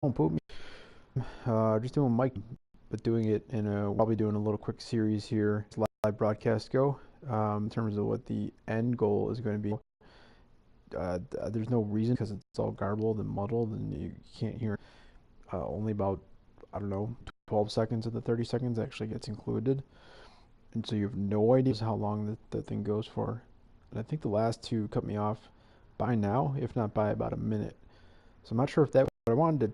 Don't put me. Just doing mic, but doing it in a probably doing a little quick series here. Live broadcast go. In terms of what the end goal is going to be. There's no reason because it's all garbled and muddled, and you can't hear. Only about I don't know 12 seconds of the 30 seconds actually gets included, and so you have no idea how long the thing goes for. And I think the last two cut me off by now, if not by about a minute. So I'm not sure if that. But I wanted to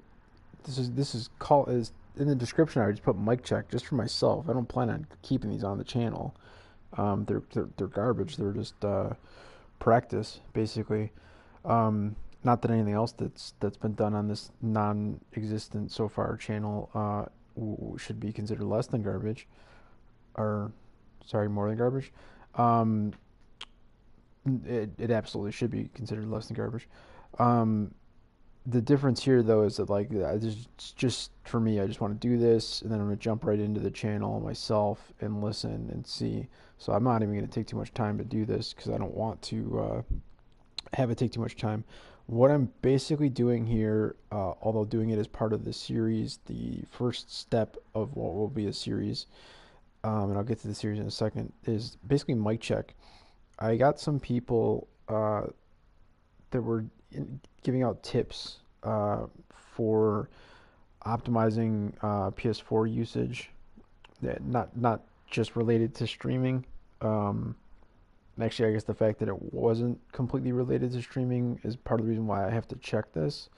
this is call is in the description. I just put mic check just for myself. I don't plan on keeping these on the channel. They're garbage. They're just practice basically. Not that anything else that's been done on this non-existent so far channel should be considered less than garbage, or sorry, more than garbage. Um, it absolutely should be considered less than garbage. Um, the difference here though is that like just for me, I just want to do this and then I'm gonna jump right into the channel myself and listen and see. So I'm not even gonna take too much time to do this because I don't want to have it take too much time. What I'm basically doing here, although doing it as part of the series, the first step of what will be a series, and I'll get to the series in a second, is basically mic check. I got some people that were giving out tips for optimizing PS4 usage, that not just related to streaming. Um, Actually, I guess the fact that it wasn't completely related to streaming is part of the reason why I have to check this.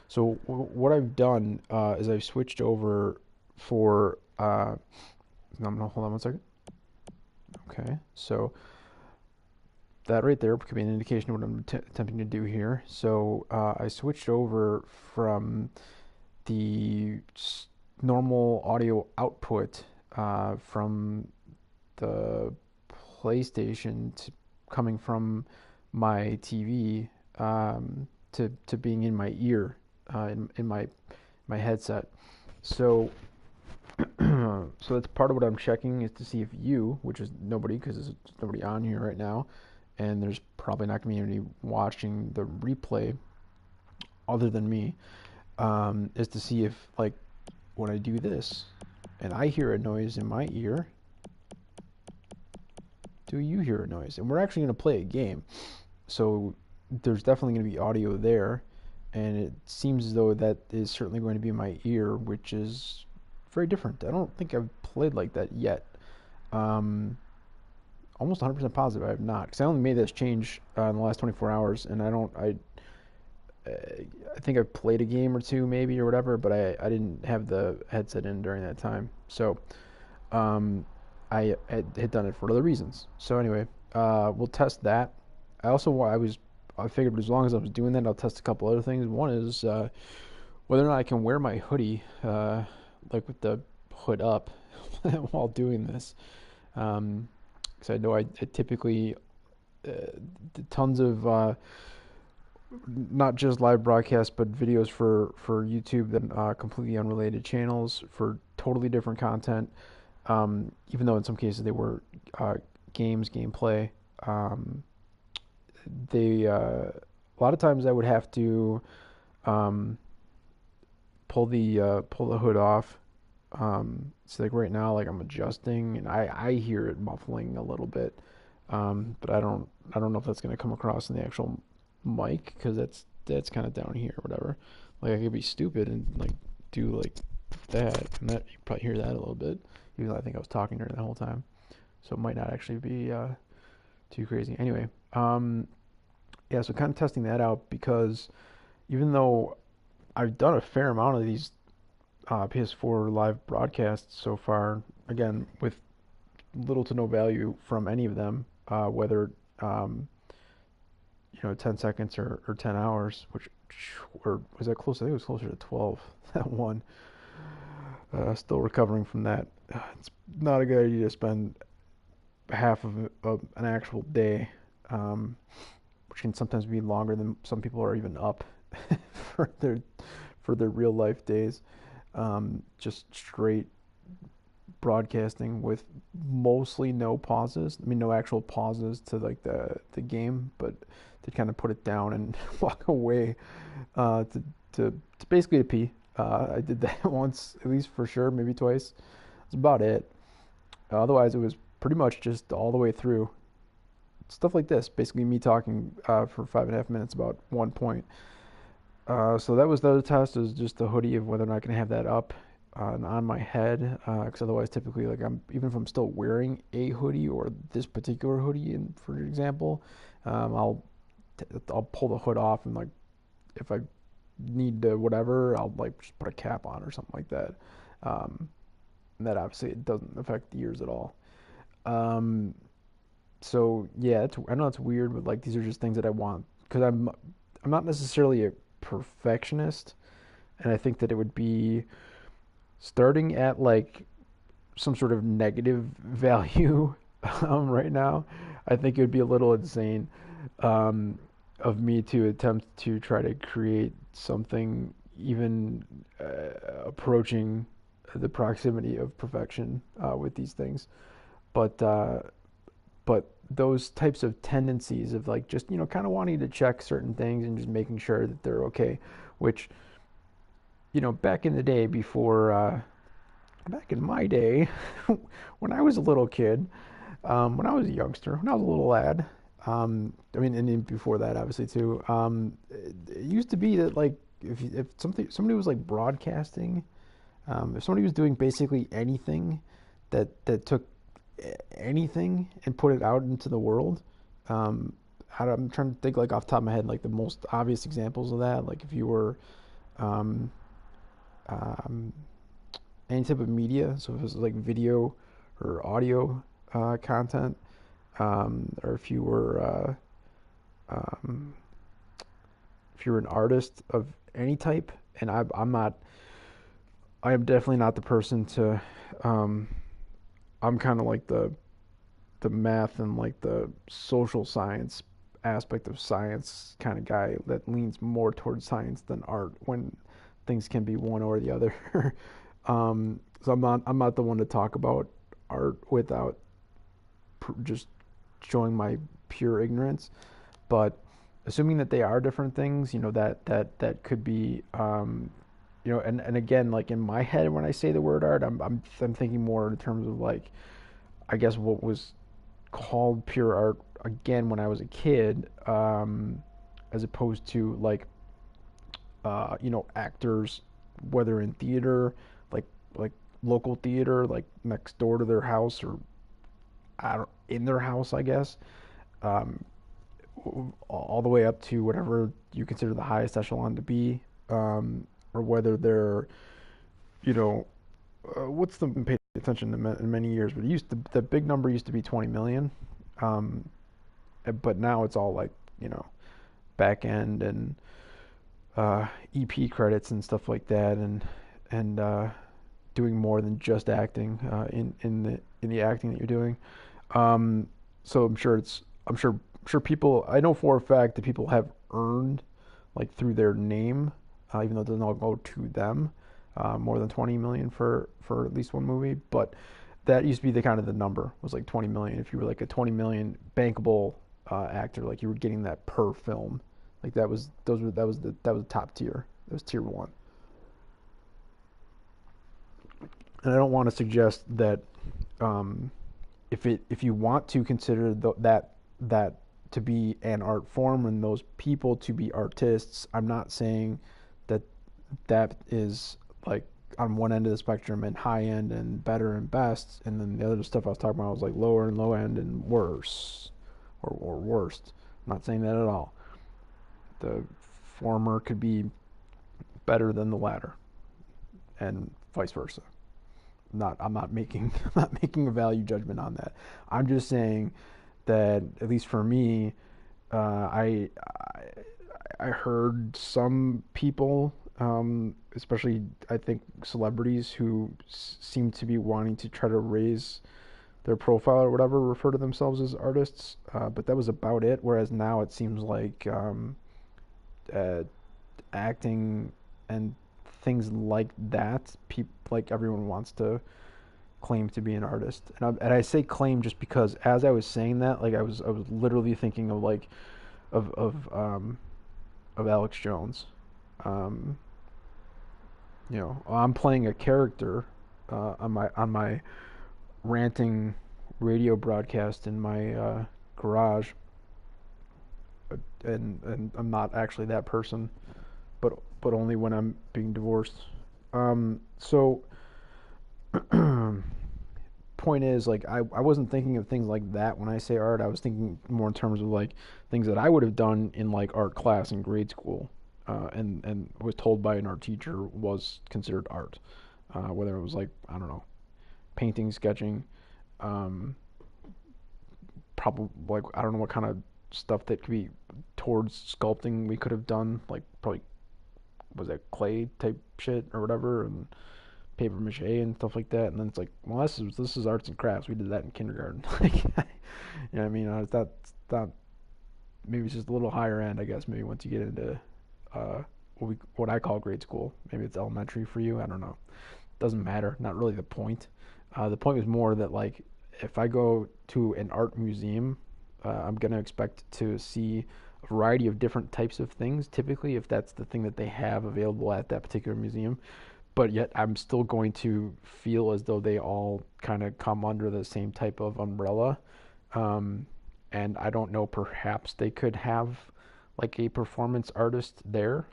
So what I've done is I've switched over for. I'm gonna hold on one second. Okay, so that right there could be an indication of what I'm attempting to do here. So I switched over from the normal audio output from the PlayStation coming from my TV to being in my ear in my headset. So so that's part of what I'm checking is to see if you, which is nobody because there's nobody on here right now, and there's probably not going to be anybody watching the replay other than me, is to see if like when I do this and I hear a noise in my ear, do you hear a noise? And we're actually going to play a game, so there's definitely going to be audio there, and it seems as though that is certainly going to be in my ear, which is very different. I don't think I've played like that yet. Um, Almost 100% positive I have not, because I only made this change in the last 24 hours, and I think I've played a game or two maybe or whatever, but I didn't have the headset in during that time. So um, I had done it for other reasons. So anyway, we'll test that. I figured as long as I was doing that, I'll test a couple other things. One is whether or not I can wear my hoodie, like with the hood up, while doing this. Because I know I typically uh, tons of not just live broadcasts, but videos for YouTube that completely unrelated channels for totally different content. Even though in some cases they were gameplay. Um, they a lot of times I would have to um, pull the hood off. So like right now, like I'm adjusting and I hear it muffling a little bit. But I don't know if that's gonna come across in the actual mic because that's kind of down here or whatever. Like I could be stupid and like do like that, and that you probably hear that a little bit, even though I think I was talking during the whole time. So it might not actually be too crazy. Anyway, yeah, so kind of testing that out because even though I've done a fair amount of these PS4 live broadcasts so far, again with little to no value from any of them, whether um, 10 seconds or 10 hours, which, or was that close? I think it was closer to 12, that one. Still recovering from that. It's not a good idea to spend half of an actual day, um, which can sometimes be longer than some people are even up for their real life days. Just straight broadcasting with mostly no pauses. I mean, no actual pauses to like the game, but to kind of put it down and walk away to basically to pee. I did that once, at least for sure, maybe twice. That's about it. Otherwise, it was pretty much just all the way through stuff like this. Basically, me talking for 5.5 minutes about one point. So that was the other test. Is just the hoodie of whether or not I can have that up on my head. Because otherwise, typically, like I'm even if I'm still wearing a hoodie or this particular hoodie, for example, um, I'll I'll pull the hood off and like if I need to whatever, I'll like just put a cap on or something like that. Um, and that obviously it doesn't affect the ears at all. Um, so yeah, I know it's weird, but like these are just things that I want because I'm not necessarily a perfectionist, and I think that it would be starting at like some sort of negative value right now. I think it would be a little insane um, of me to attempt to try to create something even approaching the proximity of perfection with these things. But but those types of tendencies of like just kind of wanting to check certain things and just making sure that they're okay, which back in the day before back in my day when I was a little kid, when I was a youngster, when I was a little lad, I mean, and then before that, obviously too, it used to be that like if somebody was like broadcasting, if somebody was doing basically anything that took anything and put it out into the world, um, I'm trying to think like off the top of my head, like the most obvious examples of that, like if you were um, um, any type of media, so if it was like video or audio content, or um, if you were an artist of any type, and I'm not, I am definitely not the person to, um, I'm kind of like the math and like the social science aspect of science kind of guy that leans more towards science than art when things can be one or the other. So I'm not the one to talk about art without just showing my pure ignorance. But assuming that they are different things, that could be, and again, like in my head when I say the word art, I'm thinking more in terms of like I guess what was called pure art again when I was a kid, as opposed to like actors, whether in theater, like like local theater, like next door to their house or I don't, in their house, I guess, um, all the way up to whatever you consider the highest echelon to be, or whether they're, you know, what's the paid attention in many years, but the big number used to be 20 million, um, but now it's all like back end and EP credits and stuff like that, and doing more than just acting in the acting that you're doing. Um, so I'm sure people. I know for a fact that people have earned like through their name, even though it doesn't all go to them, more than 20 million for at least one movie. But that used to be the kind of the number was like 20 million. If you were like a 20 million bankable actor, like you were getting that per film. Like that was top tier. That was tier one. And I don't want to suggest that um, if you want to consider that to be an art form and those people to be artists, I'm not saying that that is like on one end of the spectrum and high end and better and best, and then the other stuff I was talking about was like lower and low end and worse or worst. I'm not saying that at all. The former could be better than the latter, and vice versa. I'm not making I'm not making a value judgment on that. I'm just saying that at least for me, I heard some people, especially I think celebrities who seem to be wanting to try to raise their profile or whatever, refer to themselves as artists, but that was about it. Whereas now it seems like uh, acting and things like that, like everyone wants to claim to be an artist, and I say claim just because as I was saying that, like I was literally thinking of like of Alex Jones, um, I'm playing a character on my ranting radio broadcast in my garage, and I'm not actually that person, but only when I'm being divorced. So point is, like, I wasn't thinking of things like that when I say art. I was thinking more in terms of like things that I would have done in like art class in grade school, and was told by an art teacher was considered art, whether it was like, I don't know, painting, sketching, um, probably like, I don't know what kind of stuff that could be towards sculpting we could have done, like probably, was that clay type shit or whatever, and paper mache and stuff like that. And then it's like, well, this is arts and crafts. We did that in kindergarten. Like, you know what I mean? It's not maybe it's just a little higher end, I guess. Maybe once you get into what I call grade school. Maybe it's elementary for you. I don't know. Doesn't matter. Not really the point. The point was more that, like, if I go to an art museum, I'm gonna expect to see a variety of different types of things. Typically, if that's the thing that they have available at that particular museum, but yet I'm still going to feel as though they all kind of come under the same type of umbrella. Um, and I don't know, perhaps they could have like a performance artist there.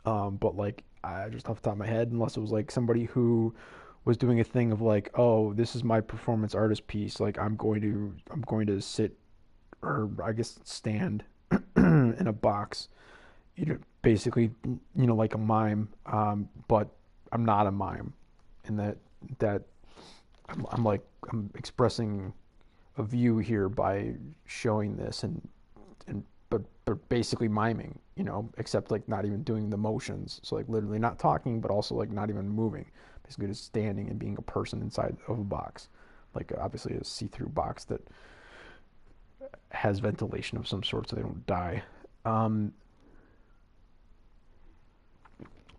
But like, I just off the top of my head, unless it was like somebody who was doing a thing of like, oh, this is my performance artist piece. Like, I'm going to sit, or I guess stand in a box, basically, like a mime. But I'm not a mime, in that I'm expressing a view here by showing this, and but basically miming, except like not even doing the motions. So like literally not talking, but also like not even moving. Basically just standing and being a person inside of a box, like obviously a see-through box that has ventilation of some sort so they don't die. Um,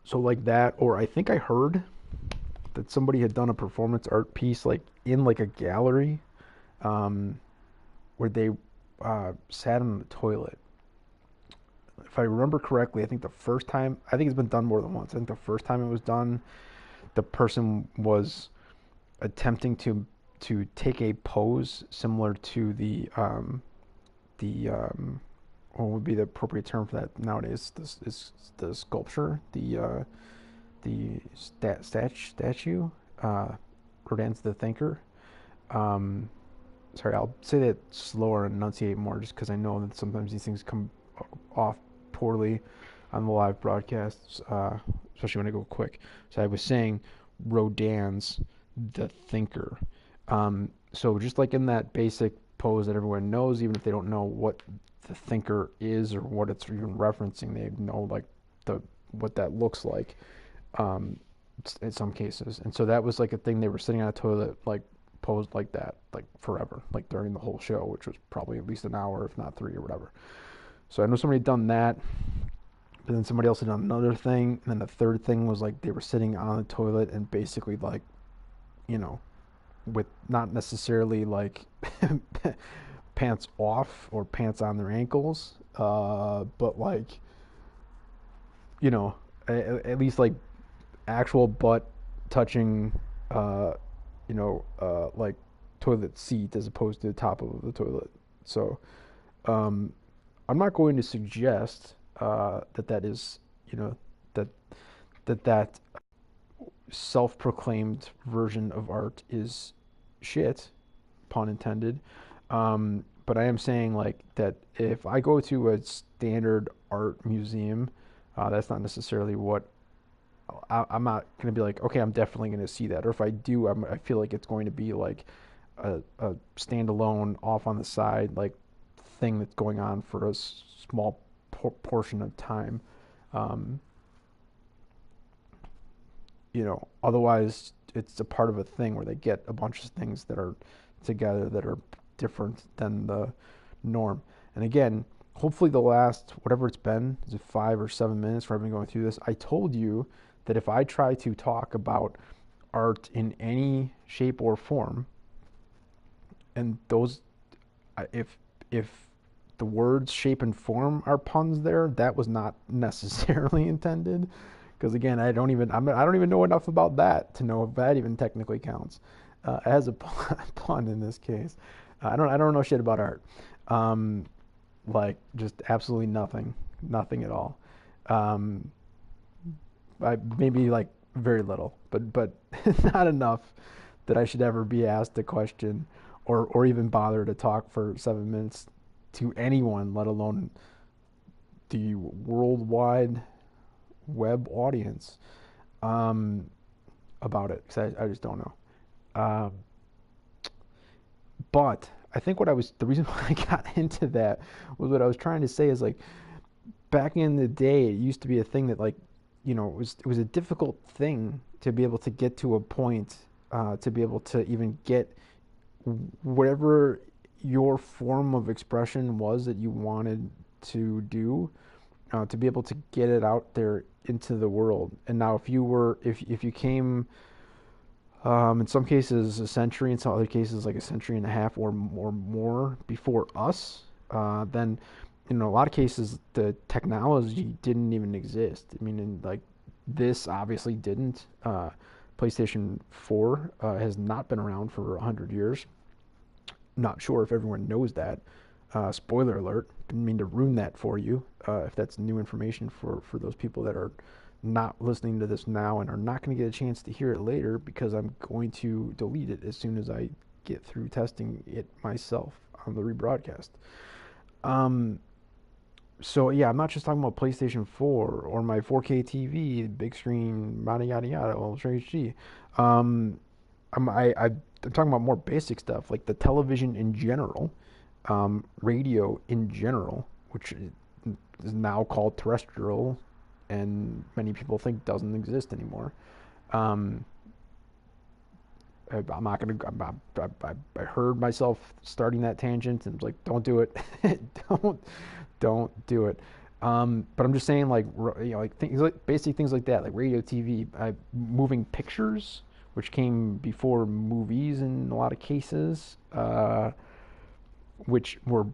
so like that, or I think I heard that somebody had done a performance art piece like in like a gallery, um, where they sat in the toilet. If I remember correctly, I think the first time, I think it's been done more than once. I think the first time it was done, the person was attempting to take a pose similar to the what would be the appropriate term for that nowadays? This is the sculpture, the statue, Rodin's The Thinker. Um, Sorry, I'll say that slower and enunciate more, just because I know that sometimes these things come off poorly on the live broadcasts, especially when I go quick. So I was saying Rodin's The Thinker. So just like in that basic pose that everyone knows, even if they don't know what the thinker is or what it's even referencing, they know like the what that looks like, um, in some cases. And so that was like a thing. They were sitting on a toilet, like posed like that, like forever, like during the whole show, which was probably at least an hour, if not three or whatever. So I know somebody had done that, but then somebody else had done another thing, and then the third thing was like they were sitting on the toilet and basically like, you know, with not necessarily like pants off or pants on their ankles, but like, you know, at least like actual butt touching, uh, like toilet seat as opposed to the top of the toilet. So, um, I'm not going to suggest that is, you know, that that self-proclaimed version of art is shit, pun intended. But I am saying like that if I go to a standard art museum, that's not necessarily what I'm not going to be like, okay, I'm definitely going to see that. Or if I do, I feel like it's going to be like a standalone, off on the side, like thing that's going on for a small portion of time. Um, Otherwise it's a part of a thing where they get a bunch of things that are together that are different than the norm. And again, hopefully the last, whatever it's been, is it 5 or 7 minutes where I've been going through this, I told you that if I try to talk about art in any shape or form, and those, if the words shape and form are puns there, that was not necessarily intended, Because again, I don't even know enough about that to know if that even technically counts as a pun in this case. I don't know shit about art. Um, like just absolutely nothing, nothing at all. Um, I maybe like very little, but not enough that I should ever be asked a question or even bother to talk for 7 minutes to anyone, let alone the worldwide web audience, um, about it, because I just don't know. Um, but I think the reason why I got into that was what I was trying to say is like back in the day, it used to be a thing that like, it was a difficult thing to be able to get to a point, to be able to even get whatever your form of expression was that you wanted to do, to be able to get it out there into the world. And now, if you came, in some cases a century, in some other cases like a century and a half or more before us, then in a lot of cases the technology didn't even exist. I mean, like this obviously didn't. PlayStation 4 has not been around for 100 years. Not sure if everyone knows that. Spoiler alert. Didn't mean to ruin that for you. If that's new information for those people that are not listening to this now and are not going to get a chance to hear it later, because I'm going to delete it as soon as I get through testing it myself on the rebroadcast. Um, so yeah, I'm not just talking about PlayStation 4 or my 4K TV, big screen, yada yada yada, Ultra HD. Um, I'm talking about more basic stuff like the television in general, radio in general, which is now called terrestrial, and many people think doesn't exist anymore. Um, I'm not gonna. I heard myself starting that tangent and was like, "Don't do it, don't, don't do it." But I'm just saying, like, like things like basic things like that, like radio, TV, moving pictures, which came before movies in a lot of cases, which were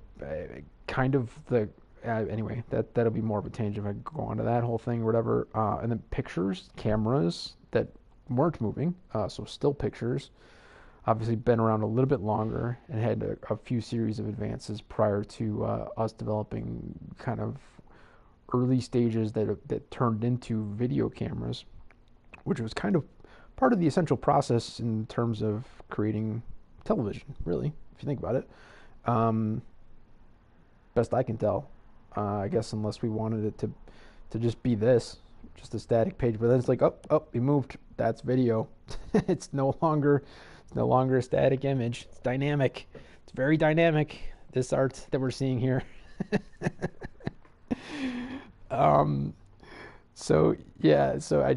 kind of the anyway. That'll be more of a tangent if I go on to that whole thing or whatever. And then pictures, cameras that weren't moving, so still pictures. Obviously, been around a little bit longer and had a few series of advances prior to us developing kind of early stages that turned into video cameras, which was kind of part of the essential process in terms of creating television, really, if you think about it. Um, Best I can tell. I guess unless we wanted it to just be this, just a static page. But then it's like, oh, we moved. That's video. It's no longer a static image. It's dynamic. It's very dynamic. This art that we're seeing here. um, so yeah, so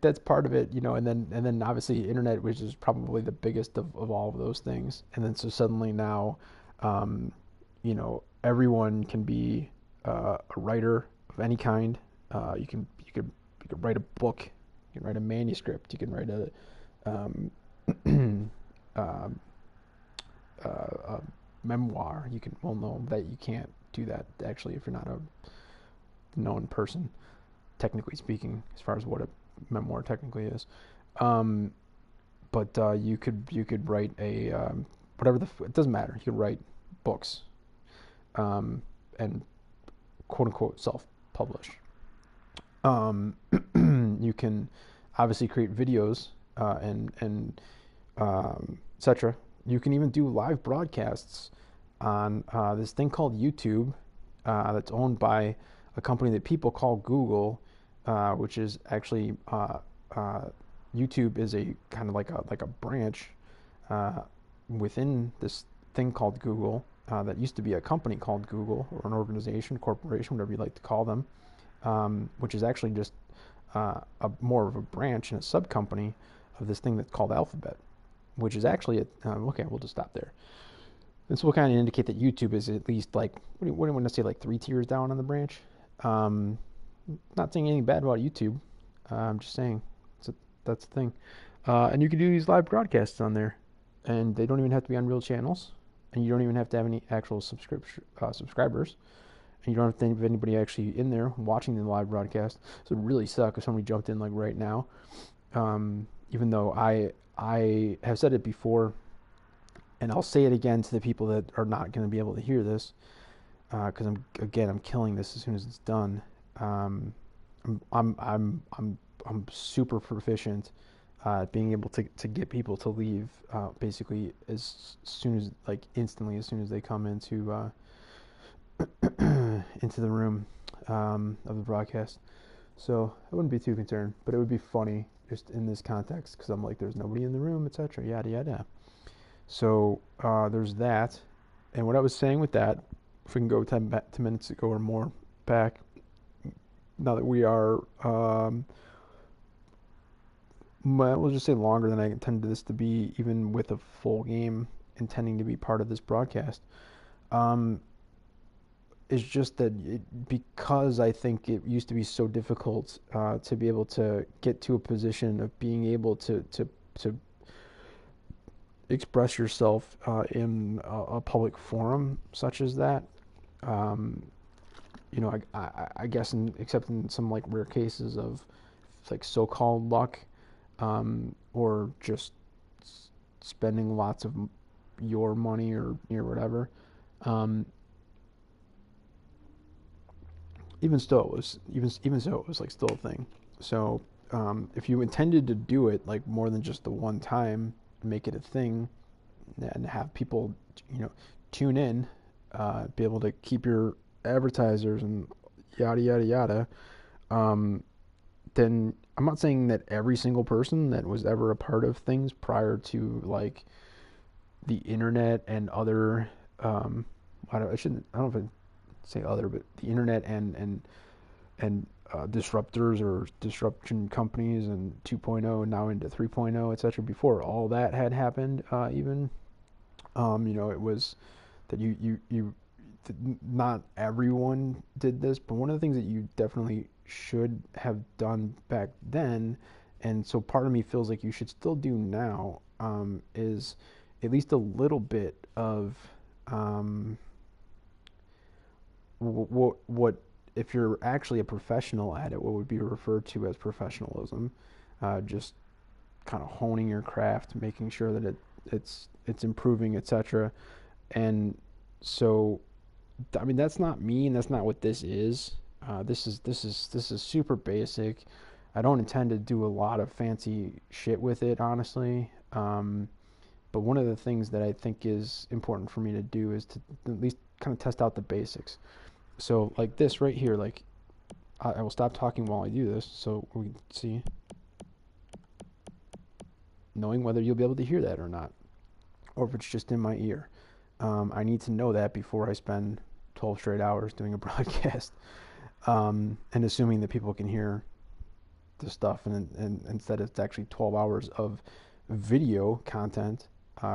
that's part of it, and then obviously internet, which is probably the biggest of all of those things. And then so suddenly now, everyone can be a writer of any kind. You could write a book, you can write a manuscript, you can write um, um, a memoir. You can well know that you can't do that actually if you're not a known person, technically speaking, as far as what a memoir technically is. Um, but you could write a whatever it doesn't matter. You could write books, um, and quote unquote self-publish. Um, you can obviously create videos, and etc. You can even do live broadcasts on this thing called YouTube, that's owned by a company that people call Google, which is actually uh, YouTube is a kind of like a branch uh, within this thing called Google, that used to be a company called Google, or an organization, corporation, whatever you like to call them, which is actually just a more of a branch and a sub company of this thing that's called Alphabet, which is actually okay. We'll just stop there. This will kind of indicate that YouTube is at least like what do you want to say, like 3 tiers down on the branch. Um, Not saying anything bad about YouTube. I'm just saying that's the thing. And you can do these live broadcasts on there, and they don't even have to be on real channels, and you don't even have to have any actual subscribers. and you don't have to think of anybody actually in there watching the live broadcast. So it would really suck if somebody jumped in like right now. Even though I have said it before, and I'll say it again to the people that are not going to be able to hear this, because I'm killing this as soon as it's done. Um, I'm super proficient at being able to get people to leave basically as soon as, like, instantly as soon as they come into the room of the broadcast. So I wouldn't be too concerned, but it would be funny just in this context because I'm like, there's nobody in the room, etc. Yada yada. So there's that. And what I was saying with that, if we can go 10 minutes ago or more back, now that we are, well, we'll just say longer than I intended this to be, even with a full game intending to be part of this broadcast. Um, it's just that because I think it used to be so difficult to be able to get to a position of being able to express yourself in a public forum such as that. Um, I guess except in some like rare cases of like so-called luck, or just spending lots of your money or whatever. Um, even still, it was even so, it was like still a thing. So if you intended to do it like more than just the one time, make it a thing, and have people, tune in, be able to keep your advertisers and yada yada yada. Um, then I'm not saying that every single person that was ever a part of things prior to like the internet and other, I don't know if I say other, but the internet and disruptors or disruption companies and 2.0 and now into 3.0, etc. Before all that had happened, even it was that not everyone did this, but one of the things that you definitely should have done back then, and so part of me feels like you should still do now, is at least a little bit of um, what if you're actually a professional at it, what would be referred to as professionalism, just kind of honing your craft, making sure that it's improving, etc. And so, I mean, that's not me, and that's not what this is. This is super basic. I don't intend to do a lot of fancy shit with it, honestly. But one of the things that I think is important for me to do is to at least kind of test out the basics. So, like this right here, like I will stop talking while I do this, so we can see, knowing whether you'll be able to hear that or not, or if it's just in my ear. I need to know that before I spend 12 straight hours doing a broadcast, and assuming that people can hear the stuff, and instead it's actually 12 hours of video content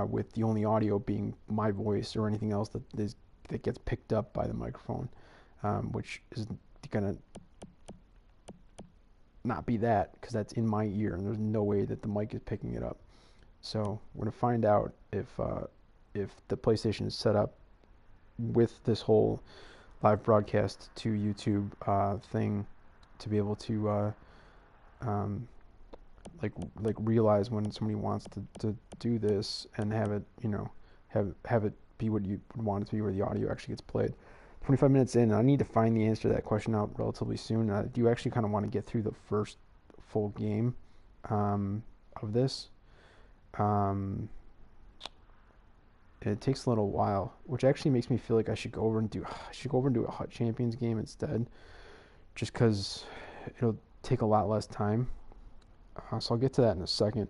with the only audio being my voice or anything else that gets picked up by the microphone, which is gonna not be that because that's in my ear and there's no way that the mic is picking it up. So we're gonna find out if the PlayStation is set up with this whole live broadcast to YouTube thing to be able to um, like realize when somebody wants to do this and have it have it be what you would want it to be, where the audio actually gets played. 25 minutes in, I need to find the answer to that question out relatively soon. I do actually kind of want to get through the first full game of this. It takes a little while, which actually makes me feel like I should go over and do a Hut Champions game instead, just because it'll take a lot less time. So I'll get to that in a second.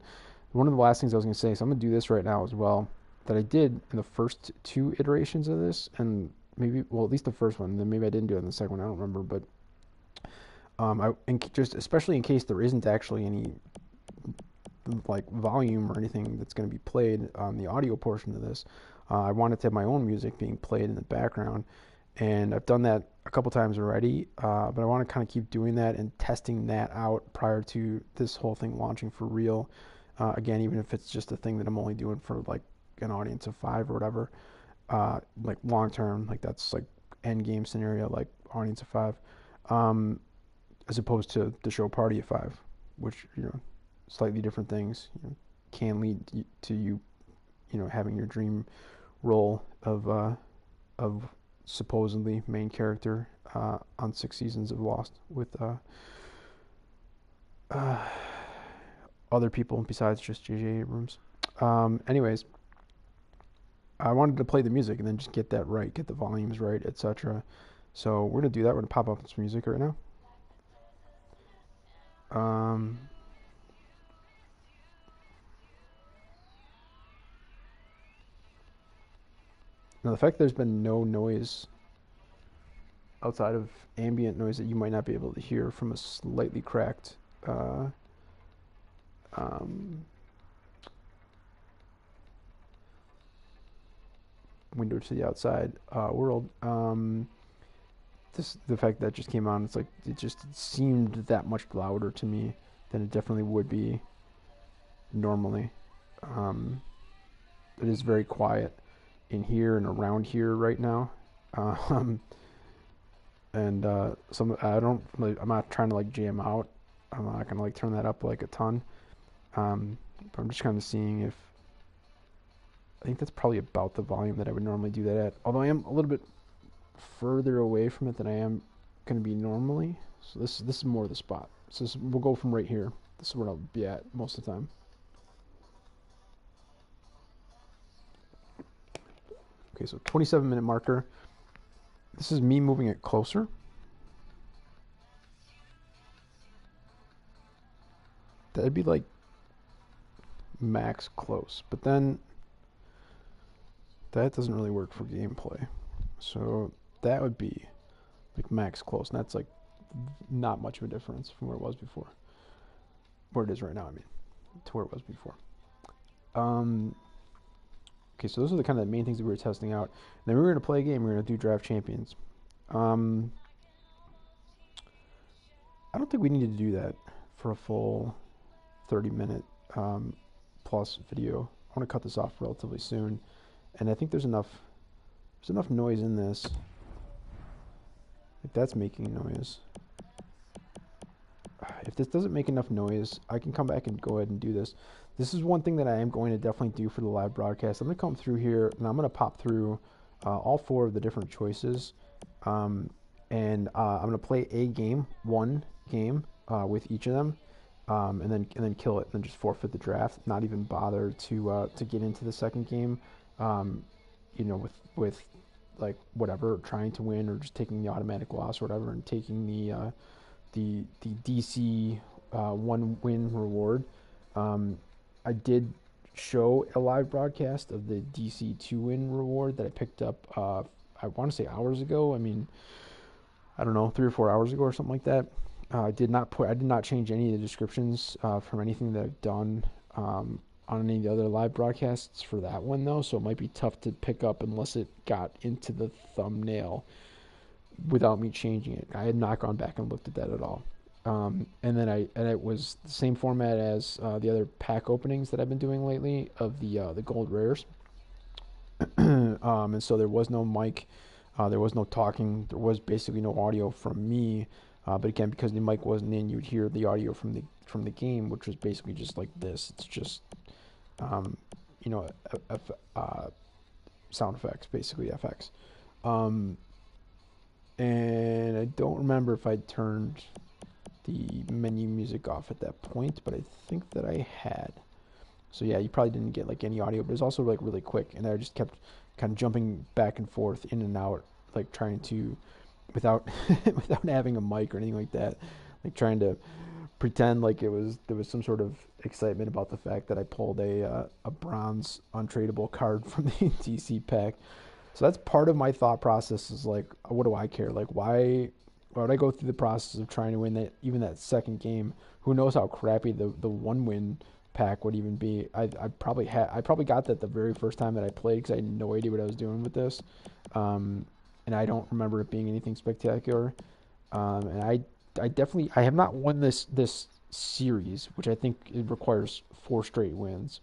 One of the last things I was going to say, so I'm going to do this right now as well, that I did in the first two iterations of this, and maybe, well, at least the first one, and then maybe I didn't do it in the second one, I don't remember, but just especially in case there isn't actually any like volume or anything that's going to be played on the audio portion of this, I wanted to have my own music being played in the background, and I've done that a couple times already, but I want to kind of keep doing that and testing that out prior to this whole thing launching for real. Again, even if it's just a thing that I'm only doing for like an audience of 5 or whatever, like long term, like that's like end game scenario like Audience of Five, um, as opposed to the show Party of Five, which slightly different things. Can lead to you, having your dream role of supposedly main character on 6 seasons of Lost with uh, other people besides just J.J. Abrams. Anyways, I wanted to play the music and then just get that right, get the volumes right, etc. So we're gonna do that. We're gonna pop up some music right now. Um, Now the fact there's been no noise outside of ambient noise that you might not be able to hear from a slightly cracked uh, um, window to the outside world. The fact that just came on, it's like it just seemed that much louder to me than it definitely would be normally. Um, it is very quiet in here and around here right now. Um, and I'm not trying to like jam out. I'm not gonna like turn that up like a ton. But I'm just kind of seeing if I think that's probably about the volume that I would normally do that at. Although I am a little bit further away from it than I am going to be normally. So this is more the spot. So we'll go from right here. This is where I'll be at most of the time. Okay, so 27-minute marker. This is me moving it closer. That'd be like max close, but then that doesn't really work for gameplay. So that would be like max close, and that's like not much of a difference from where it was before. Where it is right now, I mean, to where it was before. Okay, so those are the kind of main things that we were testing out. And then we were going to play a game. We were going to do Draft Champions. I don't think we need to do that for a full 30-minute plus video. I want to cut this off relatively soon, and I think there's enough noise in this. If that's making noise. If this doesn't make enough noise, I can come back and go ahead and do this. This is one thing that I am going to definitely do for the live broadcast. I'm going to come through here, and I'm going to pop through all 4 of the different choices. And I'm going to play one game with each of them, and then kill it, and then just forfeit the draft. Not even bother to get into the second game, with like whatever, trying to win or just taking the automatic loss or whatever, and taking the DC 1 win reward. I did show a live broadcast of the DC 2 win reward that I picked up. I want to say hours ago. I mean, I don't know, 3 or 4 hours ago or something like that. I did not change any of the descriptions from anything that I've done on any of the other live broadcasts for that one though. So it might be tough to pick up unless it got into the thumbnail without me changing it. I had not gone back and looked at that at all. And it was the same format as the other pack openings that I've been doing lately of the gold rares. And so there was no mic, there was no talking, there was basically no audio from me. But again, because the mic wasn't in, you'd hear the audio from the game, which was basically just like this. It's just sound effects, basically FX. And I don't remember if I turned the menu music off at that point, but I think that I had. So yeah, you probably didn't get like any audio, but it was also like really quick, and I just kept kind of jumping back and forth in and out, like trying to, without without having a mic or anything like that, like trying to pretend like there was some sort of excitement about the fact that I pulled a bronze untradeable card from the DC pack. So that's part of my thought process, is like, what do I care? Like, why would I go through the process of trying to win that second game? Who knows how crappy the 1 win pack would even be. I probably got that the very first time that I played, because I had no idea what I was doing with this, and I don't remember it being anything spectacular. And I have not won this series, which I think it requires 4 straight wins.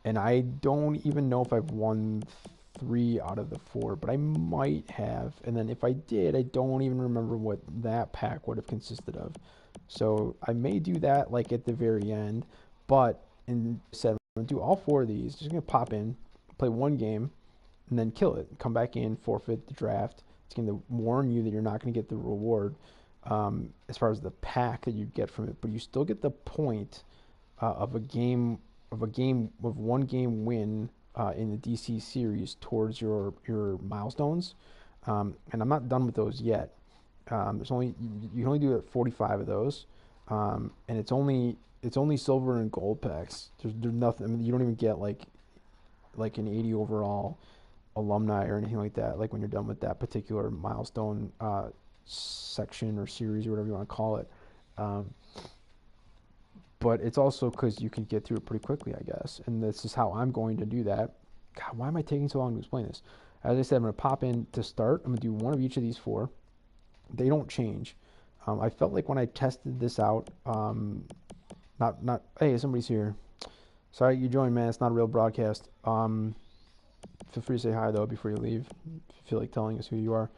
And I don't even know if I've won 3 out of the 4, but I might have. And then if I did, I don't even remember what that pack would have consisted of. So I may do that like at the very end, but instead I'm gonna do all 4 of these. Just gonna pop in, play one game, and then kill it. Come back in, forfeit the draft. It's gonna warn you that you're not gonna get the reward as far as the pack that you get from it, but you still get the point of a game of one game win in the DC series towards your milestones. And I'm not done with those yet. There's only you can only do 45 of those, and it's only silver and gold packs. There's nothing. I mean, you don't even get like an 80 overall alumni or anything like that. Like when you're done with that particular milestone section or series or whatever you want to call it. Um, but it's also because you can get through it pretty quickly, I guess. And this is how I'm going to do that. God, why am I taking so long to explain this? As I said, I'm going to pop in to start. I'm going to do one of each of these 4. They don't change. I felt like when I tested this out, hey, somebody's here. Sorry you joined, man. It's not a real broadcast. Feel free to say hi, though, before you leave, if you feel like telling us who you are.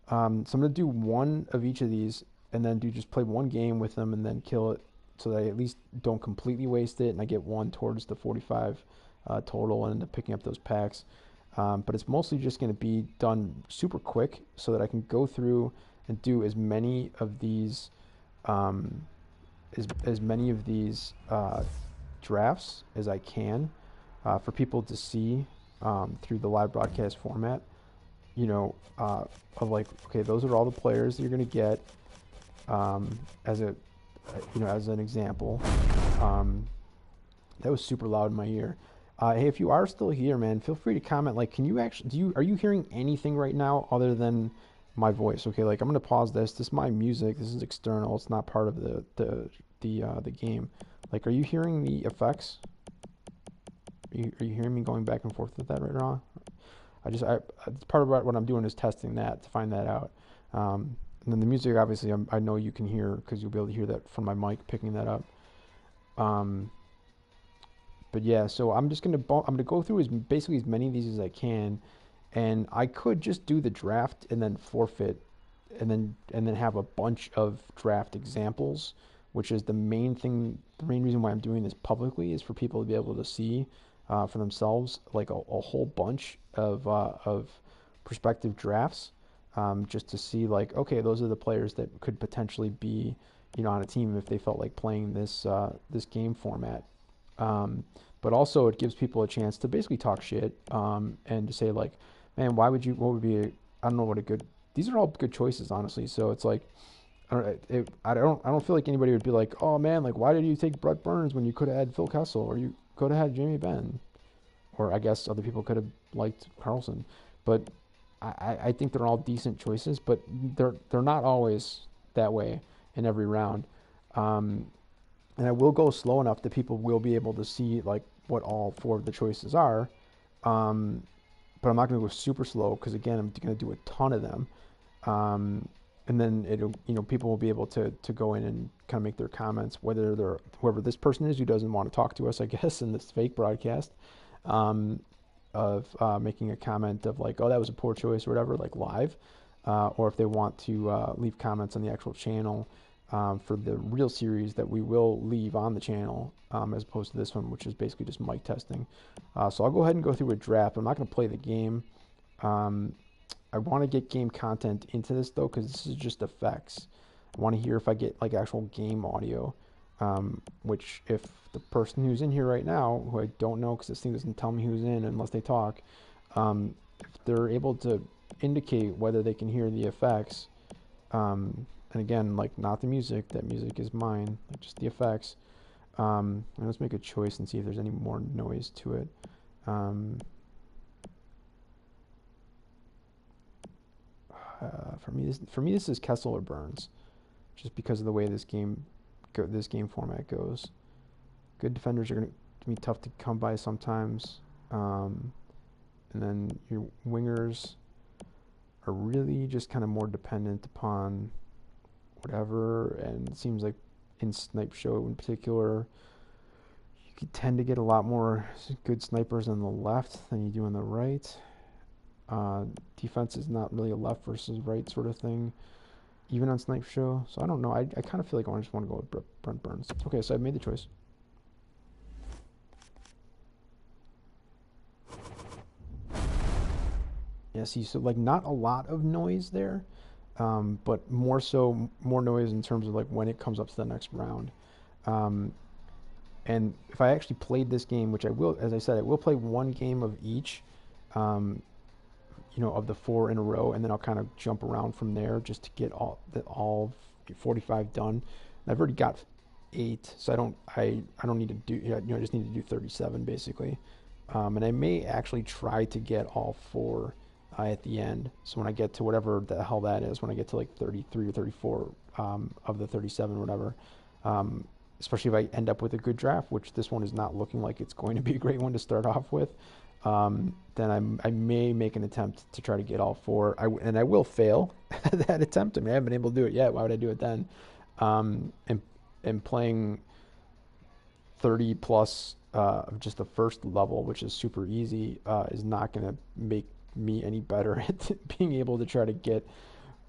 So I'm going to do one of each of these and then just play one game with them and then kill it so that I at least don't completely waste it and I get one towards the 45 total and end up picking up those packs. But it's mostly just going to be done super quick so that I can go through and do as many of these as many of these drafts as I can for people to see through the live broadcast format. Of like, okay, those are all the players that you're going to get as a as an example. That was super loud in my ear. Hey, if you are still here, man, feel free to comment. Like, can you actually are you hearing anything right now other than my voice? Okay, like I'm gonna pause this. This is my music. This is external. It's not part of the game. Like, are you hearing the effects? Are you hearing me going back and forth with that right now? It's part of what I'm doing is testing that to find that out. And then the music, obviously, I know you can hear because you'll be able to hear that from my mic picking that up. But yeah, so I'm gonna go through basically as many of these as I can, and I could just do the draft and then forfeit, and then have a bunch of draft examples, which is the main thing. The main reason why I'm doing this publicly is for people to be able to see for themselves like a whole bunch of prospective drafts, just to see like, okay, those are the players that could potentially be on a team if they felt like playing this game format. But also it gives people a chance to basically talk shit and to say like, man, what would be I don't know what a good, these are all good choices, honestly. So it's like, I don't feel like anybody would be like, oh man, like why did you take Brett Burns when you could have had Phil Kessel or you could have had Jamie Benn, or I guess other people could have liked Carlson. But I think they're all decent choices, but they're not always that way in every round. And I will go slow enough that people will be able to see like what all 4 of the choices are. Um, but I'm not going to go super slow because again, I'm going to do a ton of them. And then people will be able to go in and kind of make their comments, whether they're whoever this person is who doesn't want to talk to us, I guess, in this fake broadcast, of making a comment of like, oh, that was a poor choice or whatever, like live, or if they want to leave comments on the actual channel for the real series that we will leave on the channel, as opposed to this one, which is basically just mic testing. So I'll go ahead and go through a draft. I'm not going to play the game. I want to get game content into this though, because this is just effects. I want to hear if I get like actual game audio, which if the person who's in here right now, who I don't know because this thing doesn't tell me who's in unless they talk, if they're able to indicate whether they can hear the effects, and again, like not the music, that music is mine, like just the effects. And let's make a choice and see if there's any more noise to it. For me, this is Kessel or Burns, just because of the way this game format goes. Good defenders are going to be tough to come by sometimes, and then your wingers are really just kind of more dependent upon whatever. And it seems like in Snipe Show in particular, you could tend to get a lot more good snipers on the left than you do on the right. Uh, Defense is not really a left versus right sort of thing, even on Snipe Show. So I don't know. I kind of feel like I just want to go with Brent Burns. Okay, so I've made the choice. Yeah, see, so like not a lot of noise there, but more noise in terms of like when it comes up to the next round. Um, and if I actually played this game, which I will, as I said, I will play one game of each, um, of the four in a row, and then I'll kind of jump around from there just to get all 45 done. And I've already got 8, so I don't need to do, I just need to do 37 basically. And I may actually try to get all 4 at the end. So when I get to whatever the hell that is, when I get to like 33 or 34 of the 37 or whatever, um, especially if I end up with a good draft, which this one is not looking like it's going to be a great one to start off with, then I may make an attempt to try to get all 4. And I will fail that attempt. I mean, I haven't been able to do it yet. Why would I do it then? And playing 30 plus of just the first level, which is super easy, is not going to make me any better at being able to try to get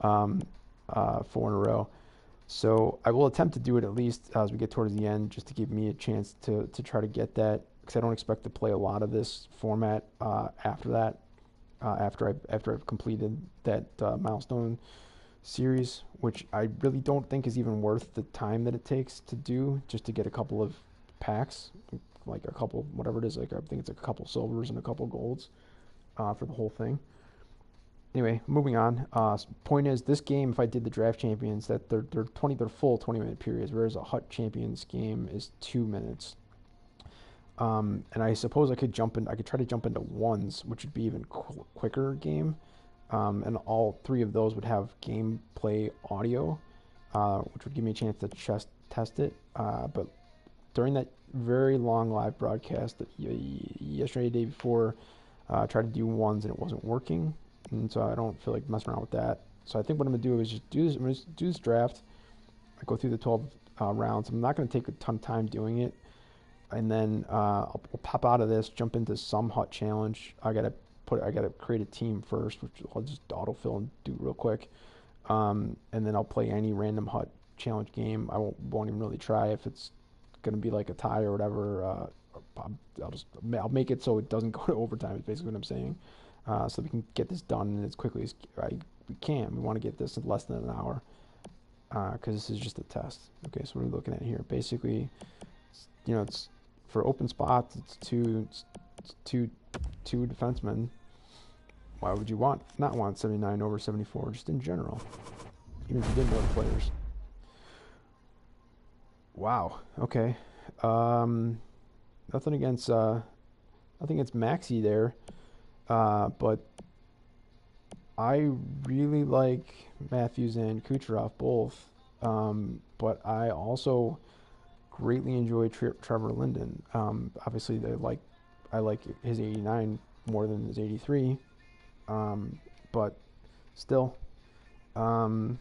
um, 4 in a row. So I will attempt to do it at least as we get towards the end, just to give me a chance to try to get that, because I don't expect to play a lot of this format after that, after I've completed that milestone series, which I really don't think is even worth the time that it takes to do just to get a couple of packs, like a couple, whatever it is, like I think it's like a couple silvers and a couple golds for the whole thing. Anyway, moving on. Point is, this game, if I did the draft champions, that they're full 20-minute periods, whereas a Hut Champions game is 2 minutes. And I suppose I could try to jump into ones, which would be even quicker game. And all 3 of those would have gameplay audio, which would give me a chance to test it. But during that very long live broadcast that yesterday, the day before, I tried to do ones and it wasn't working, and so I don't feel like messing around with that. So I think what I'm gonna do is just do this. I'm gonna just do this draft. I go through the 12 rounds. I'm not gonna take a ton of time doing it, and then I'll pop out of this, jump into some Hut challenge. I gotta create a team first, which I'll just autofill and do real quick. And then I'll play any random Hut challenge game. I won't even really try if it's gonna be like a tie or whatever. I'll make it so it doesn't go to overtime. Is basically what I'm saying. So we can get this done as quickly as we can. We want to get this in less than an hour, because this is just a test. Okay, so what are we looking at here? Basically, it's for open spots. It's two defensemen. Why would you not want 79 over 74 just in general, even if you didn't know the players? Wow. Okay. Nothing against Maxi there, but I really like Matthews and Kucherov both. But I also greatly enjoy Trevor Linden. Obviously, I like his 89 more than his 83. But still, and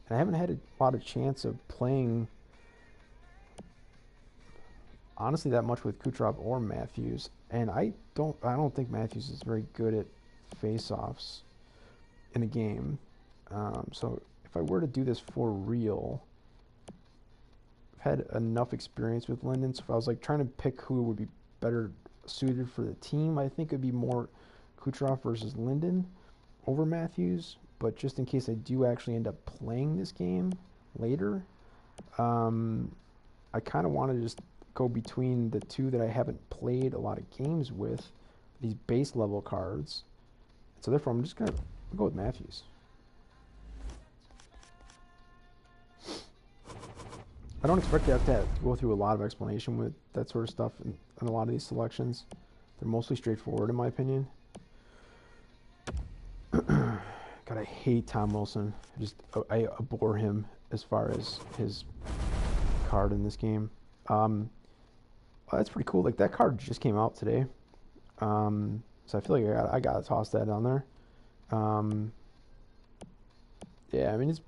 I haven't had a lot of chance of playing, honestly, that much with Kucherov or Matthews, and I don't think Matthews is very good at face-offs in a game. So if I were to do this for real, I've had enough experience with Linden. So if I was like trying to pick who would be better suited for the team, I think it'd be more Kucherov versus Linden over Matthews. But just in case I do actually end up playing this game later, I kind of want to just go between the 2 that I haven't played a lot of games with, these base level cards. So therefore, I'm just going to go with Matthews. I don't expect to have to go through a lot of explanation with that sort of stuff in a lot of these selections. They're mostly straightforward, in my opinion. God, I hate Tom Wilson. I abhor him as far as his card in this game. That's pretty cool. Like, that card just came out today. So I feel like I gotta toss that on there. Yeah, I mean, it's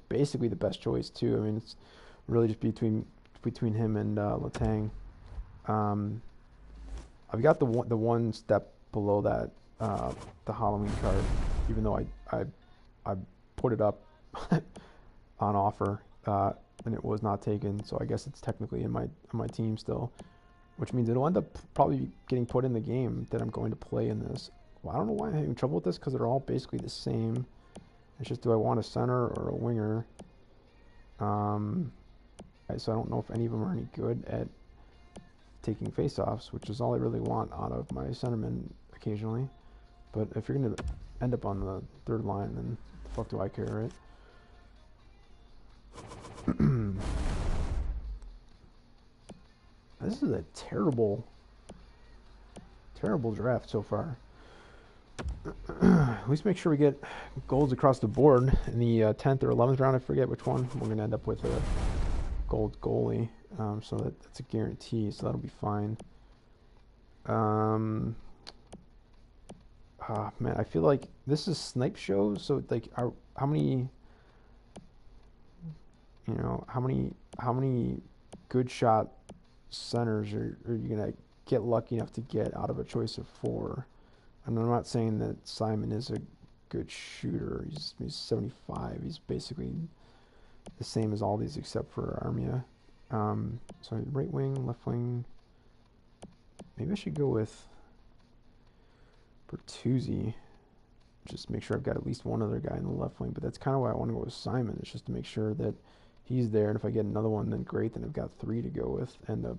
basically the best choice too. I mean, it's really just between him and Letang. I've got the one step below that the Halloween card, even though I put it up on offer, and it was not taken. So I guess it's technically in my team still, which means it'll end up probably getting put in the game that I'm going to play in this. Well, I don't know why I'm having trouble with this because they're all basically the same. It's just, do I want a center or a winger? So I don't know if any of them are any good at taking face-offs, which is all I really want out of my centerman occasionally. But if you're going to end up on the third line, then the fuck do I care, right? This is a terrible draft so far. At least make sure we get golds across the board in the 10th or 11th round. I forget which one. We're going to end up with a gold goalie, so that's a guarantee, so that'll be fine. Man, I feel like this is snipe show, so like how many good shot centers are you gonna get lucky enough to get out of a choice of 4? And I'm not saying that Simon is a good shooter. He's 75. He's basically the same as all these except for Armia. So right wing, left wing. Maybe I should go with Bertuzzi. Just make sure I've got at least one other guy in the left wing. But that's kind of why I want to go with Simon. It's just to make sure that he's there. And if I get another one, then great. Then I've got 3 to go with, and a